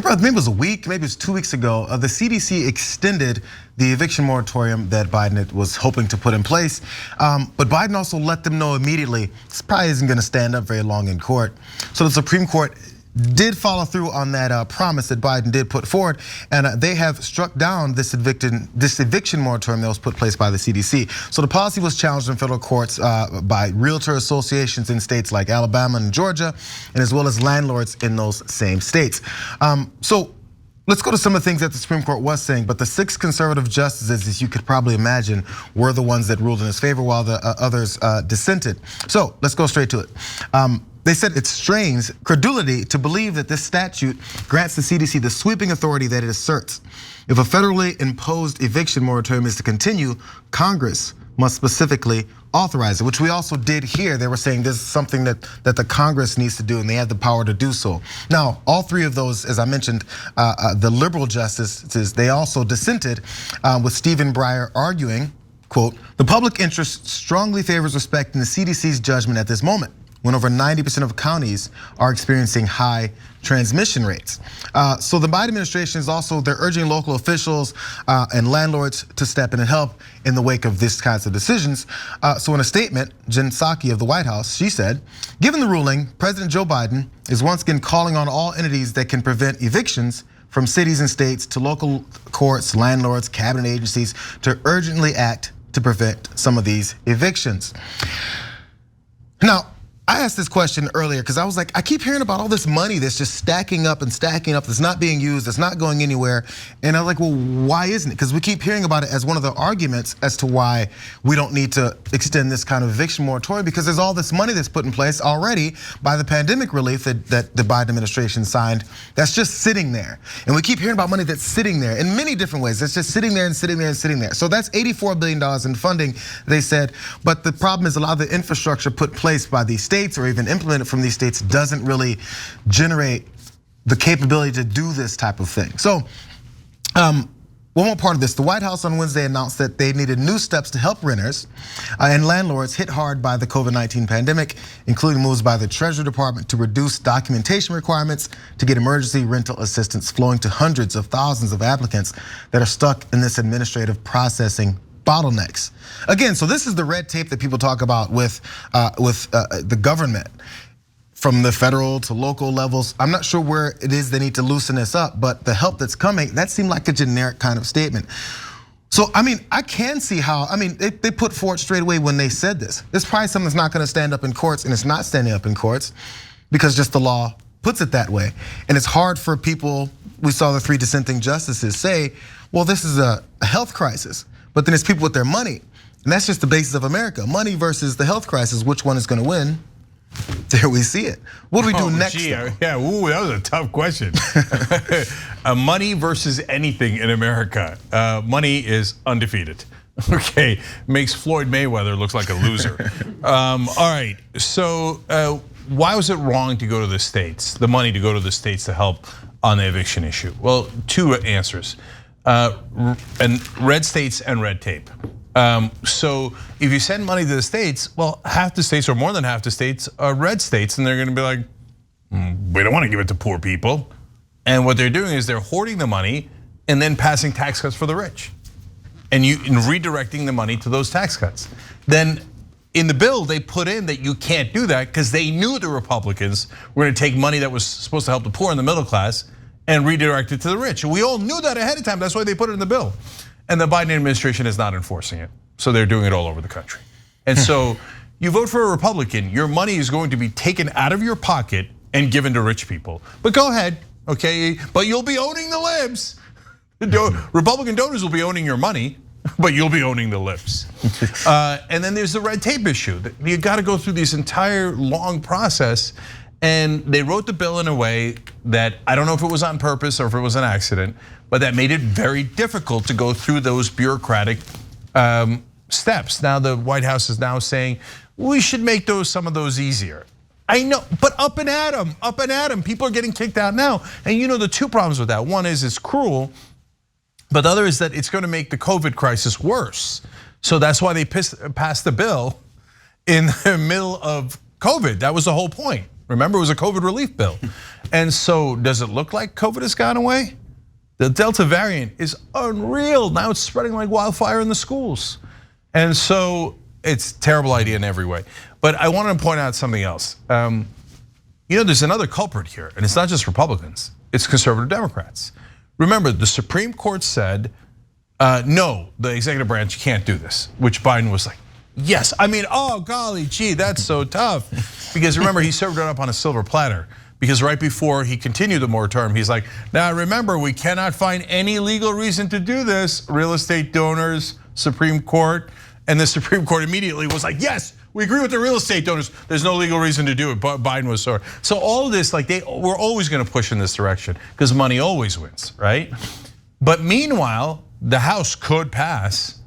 remember, maybe it was a week, maybe it was 2 weeks ago, the CDC extended the eviction moratorium that Biden was hoping to put in place. But Biden also let them know immediately, this probably isn't gonna stand up very long in court. So the Supreme Court did follow through on that promise that Biden did put forward, and they have struck down this eviction moratorium that was put in place by the CDC. So the policy was challenged in federal courts by realtor associations in states like Alabama and Georgia, and as well as landlords in those same states. So let's go to some of the things that the Supreme Court was saying, but the 6 conservative justices, as you could probably imagine, were the ones that ruled in his favor while the others dissented. So let's go straight to it. They said it strains credulity to believe that this statute grants the CDC the sweeping authority that it asserts. If a federally imposed eviction moratorium is to continue, Congress must specifically authorize it, which we also did here. They were saying this is something that the Congress needs to do, and they have the power to do so. Now, all 3 of those, as I mentioned, the liberal justices, they also dissented with Stephen Breyer arguing, quote, "The public interest strongly favors respecting the CDC's judgment at this moment, when over 90% of counties are experiencing high transmission rates." So the Biden administration is also, they're urging local officials and landlords to step in and help in the wake of these kinds of decisions. So in a statement, Jen Psaki of the White House, she said, "Given the ruling, President Joe Biden is once again calling on all entities that can prevent evictions, from cities and states to local courts, landlords, cabinet agencies, to urgently act to prevent some of these evictions." Now, I asked this question earlier because I was like, I keep hearing about all this money that's just stacking up and stacking up, that's not being used, that's not going anywhere. And I'm like, well, why isn't it? Because we keep hearing about it as one of the arguments as to why we don't need to extend this kind of eviction moratorium, because there's all this money that's put in place already by the pandemic relief that the Biden administration signed that's just sitting there. And we keep hearing about money that's sitting there in many different ways. It's just sitting there and sitting there and sitting there. So that's $84 billion in funding, they said. But the problem is a lot of the infrastructure put in place by these states or even implemented from these states doesn't really generate the capability to do this type of thing. So one more part of this, the White House on Wednesday announced that they needed new steps to help renters and landlords hit hard by the COVID-19 pandemic, including moves by the Treasury Department to reduce documentation requirements to get emergency rental assistance flowing to hundreds of thousands of applicants that are stuck in this administrative processing bottlenecks. Again, so this is the red tape that people talk about with the government, from the federal to local levels. I'm not sure where it is they need to loosen this up, but the help that's coming, that seemed like a generic kind of statement. So, I mean, I can see how, I mean, they put forward straight away when they said this. It's probably something that's not gonna stand up in courts, and it's not standing up in courts because just the law puts it that way. And it's hard for people, we saw the 3 dissenting justices say, well, this is a health crisis. But then it's people with their money. And that's just the basis of America. Money versus the health crisis, which one is gonna win? There we see it. What do we do next? Gee, yeah, ooh, that was a tough question. Money versus anything in America. Money is undefeated. Okay, makes Floyd Mayweather look like a loser. All right, so why was it wrong to go to the states, the money to go to the states to help on the eviction issue? Well, 2 answers. And red states and red tape. So if you send money to the states, well, half the states or more than half the states are red states, and they're gonna be like, we don't wanna give it to poor people. And what they're doing is they're hoarding the money and then passing tax cuts for the rich. And redirecting the money to those tax cuts. Then in the bill, they put in that you can't do that because they knew the Republicans were gonna take money that was supposed to help the poor and the middle class and redirect it to the rich. We all knew that ahead of time. That's why they put it in the bill. And the Biden administration is not enforcing it. So they're doing it all over the country. And so you vote for a Republican, your money is going to be taken out of your pocket and given to rich people. But go ahead, okay? But you'll be owning the libs. Republican donors will be owning your money, but you'll be owning the libs. And then there's the red tape issue. You gotta go through this entire long process. And they wrote the bill in a way that, I don't know if it was on purpose or if it was an accident, but that made it very difficult to go through those bureaucratic steps. Now the White House is now saying, we should make some of those easier. I know, but up and at them. People are getting kicked out now. And you know the 2 problems with that. One is it's cruel, but the other is that it's gonna make the COVID crisis worse. So that's why they passed the bill in the middle of COVID. That was the whole point. Remember, it was a COVID relief bill. And so does it look like COVID has gone away? The Delta variant is unreal. Now it's spreading like wildfire in the schools. And so it's a terrible idea in every way. But I wanted to point out something else. There's another culprit here, and it's not just Republicans, it's conservative Democrats. Remember, the Supreme Court said, no, the executive branch can't do this, which Biden was like, yes. I mean, oh golly gee, that's so tough. Because remember, he served it up on a silver platter. Because right before he continued the moratorium, he's like, now remember, we cannot find any legal reason to do this. Real estate donors, Supreme Court. And the Supreme Court immediately was like, yes, we agree with the real estate donors. There's no legal reason to do it. But Biden was sore. So all of this, like we're always gonna push in this direction because money always wins, right? But meanwhile, the House could pass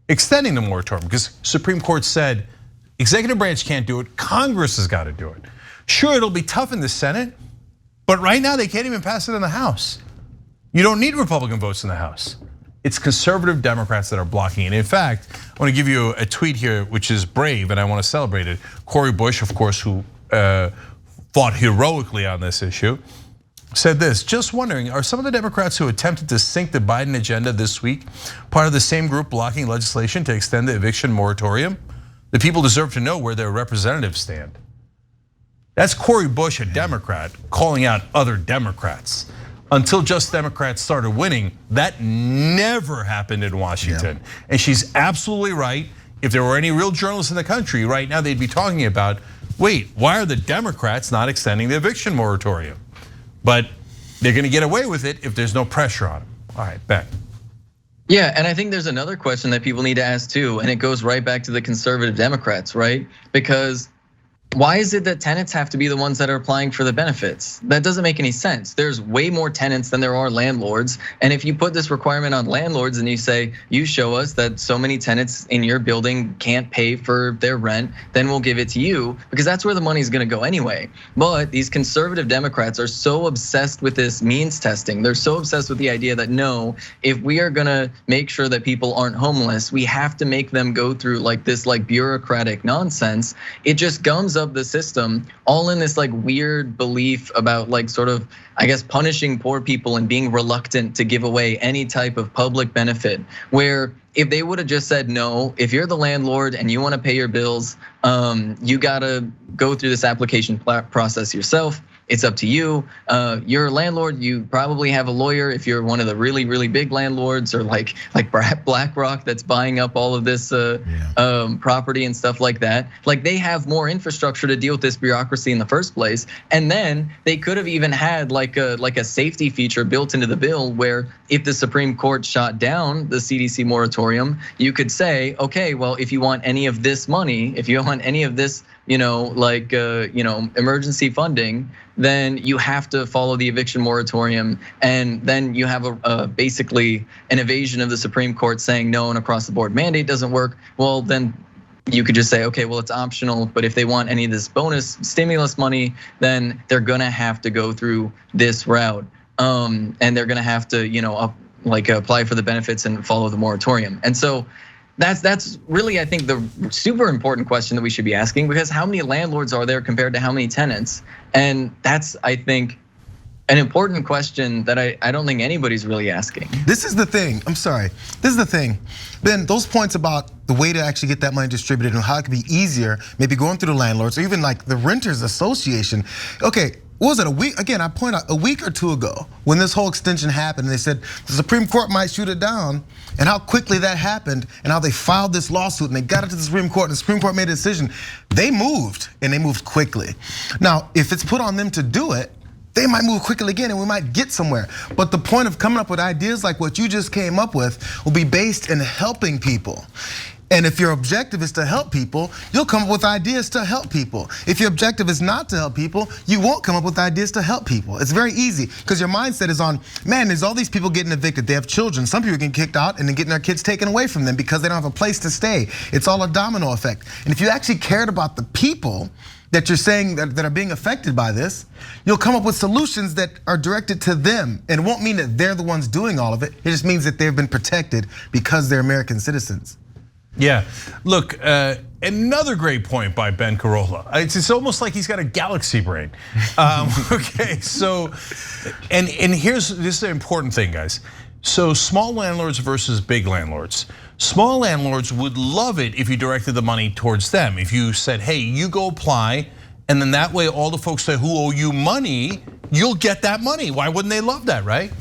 extending the moratorium because Supreme Court said executive branch can't do it, Congress has got to do it. Sure, it'll be tough in the Senate, but right now they can't even pass it in the House. You don't need Republican votes in the House. It's conservative Democrats that are blocking it. In fact, I want to give you a tweet here, which is brave, and I want to celebrate it. Cori Bush, of course, who fought heroically on this issue, said this, just wondering, are some of the Democrats who attempted to sink the Biden agenda this week part of the same group blocking legislation to extend the eviction moratorium? The people deserve to know where their representatives stand. That's Cori Bush, a Democrat, calling out other Democrats. Until Just Democrats started winning, that never happened in Washington. Yeah. And she's absolutely right. If there were any real journalists in the country right now, they'd be talking about, wait, why are the Democrats not extending the eviction moratorium? But they're gonna get away with it if there's no pressure on them. All right, Ben. Yeah, and I think there's another question that people need to ask too, and it goes right back to the conservative Democrats, right? Because why is it that tenants have to be the ones that are applying for the benefits? That doesn't make any sense. There's way more tenants than there are landlords. And if you put this requirement on landlords and you say, you show us that so many tenants in your building can't pay for their rent, then we'll give it to you, because that's where the money's gonna go anyway. But these conservative Democrats are so obsessed with this means testing. They're so obsessed with the idea that no, if we are gonna make sure that people aren't homeless, we have to make them go through like this bureaucratic nonsense. It just gums up the system, all in this weird belief about sort of, I guess, punishing poor people and being reluctant to give away any type of public benefit. Where if they would have just said no, if you're the landlord and you want to pay your bills, you gotta go through this application process yourself. It's up to you. You're a landlord. You probably have a lawyer if you're one of the really, really big landlords, or like BlackRock that's buying up all of this property and stuff like that. Like they have more infrastructure to deal with this bureaucracy in the first place. And then they could have even had like a safety feature built into the bill where if the Supreme Court shot down the CDC moratorium, you could say, okay, well, if you want any of this money, if you want any of this, emergency funding, then you have to follow the eviction moratorium, and then you have basically an evasion of the Supreme Court saying no, an across the board mandate doesn't work. Well, then you could just say, okay, well, it's optional, but if they want any of this bonus stimulus money, then they're gonna have to go through this route, and they're gonna have to, apply for the benefits and follow the moratorium. And so that's really, I think, the super important question that we should be asking, because how many landlords are there compared to how many tenants? And that's, I think, an important question that I don't think anybody's really asking. This is the thing, I'm sorry. This is the thing. Ben, those points about the way to actually get that money distributed and how it could be easier, maybe going through the landlords or even like the Renters Association. Okay, what was it, a week? Again, I point out a week or two ago when this whole extension happened, and they said the Supreme Court might shoot it down, and how quickly that happened, and how they filed this lawsuit and they got it to the Supreme Court, and the Supreme Court made a decision. They moved, and they moved quickly. Now, if it's put on them to do it, they might move quickly again and we might get somewhere. But the point of coming up with ideas like what you just came up with will be based in helping people. And if your objective is to help people, you'll come up with ideas to help people. If your objective is not to help people, you won't come up with ideas to help people. It's very easy, because your mindset is on, man, there's all these people getting evicted. They have children. Some people getting kicked out and then getting their kids taken away from them because they don't have a place to stay. It's all a domino effect. And if you actually cared about the people that you're saying that are being affected by this, you'll come up with solutions that are directed to them. And it won't mean that they're the ones doing all of it. It just means that they've been protected because they're American citizens. Yeah, look, another great point by Ben Carollo. It's almost like he's got a galaxy brain. Okay, so, and this is an important thing, guys. So small landlords versus big landlords. Small landlords would love it if you directed the money towards them. If you said, hey, you go apply, and then that way all the folks who owe you money, you'll get that money. Why wouldn't they love that, right?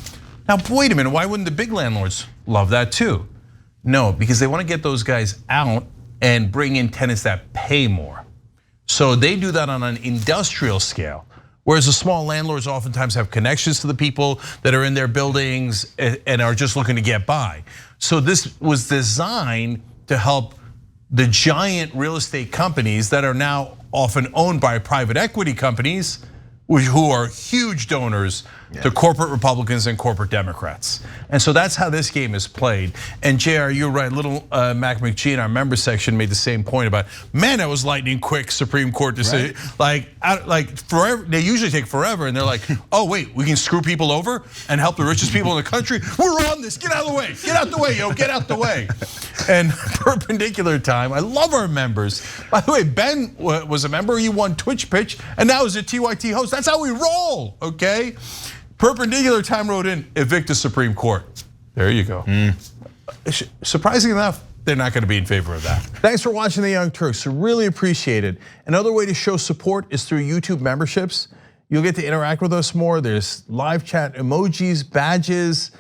Now, wait a minute, why wouldn't the big landlords love that too? No, because they want to get those guys out and bring in tenants that pay more. So they do that on an industrial scale. Whereas the small landlords oftentimes have connections to the people that are in their buildings and are just looking to get by. So this was designed to help the giant real estate companies that are now often owned by private equity companies who are huge donors to corporate Republicans and corporate Democrats. And so that's how this game is played. And Jayar, you're right, little Mac McGee in our member section made the same point about, man, that was lightning quick Supreme Court decision. Right. Like forever, they usually take forever and they're like, oh wait, we can screw people over and help the richest people in the country? We're on this, get out of the way, get out the way, yo, get out the way. And perpendicular time, I love our members. By the way, Ben was a member, he won Twitch Pitch, and now he's a TYT host. That's how we roll, okay? Perpendicular time wrote in, evict the Supreme Court. There you go. Surprisingly enough, they're not going to be in favor of that. Thanks for watching The Young Turks, really appreciate it. Another way to show support is through YouTube memberships. You'll get to interact with us more. There's live chat emojis, badges.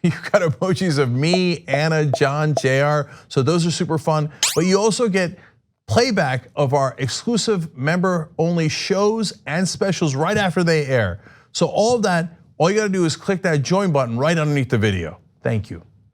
You've got emojis of me, Anna, John, Jayar. So those are super fun. But you also get playback of our exclusive member-only shows and specials right after they air. So all of that, all you gotta do is click that join button right underneath the video. Thank you.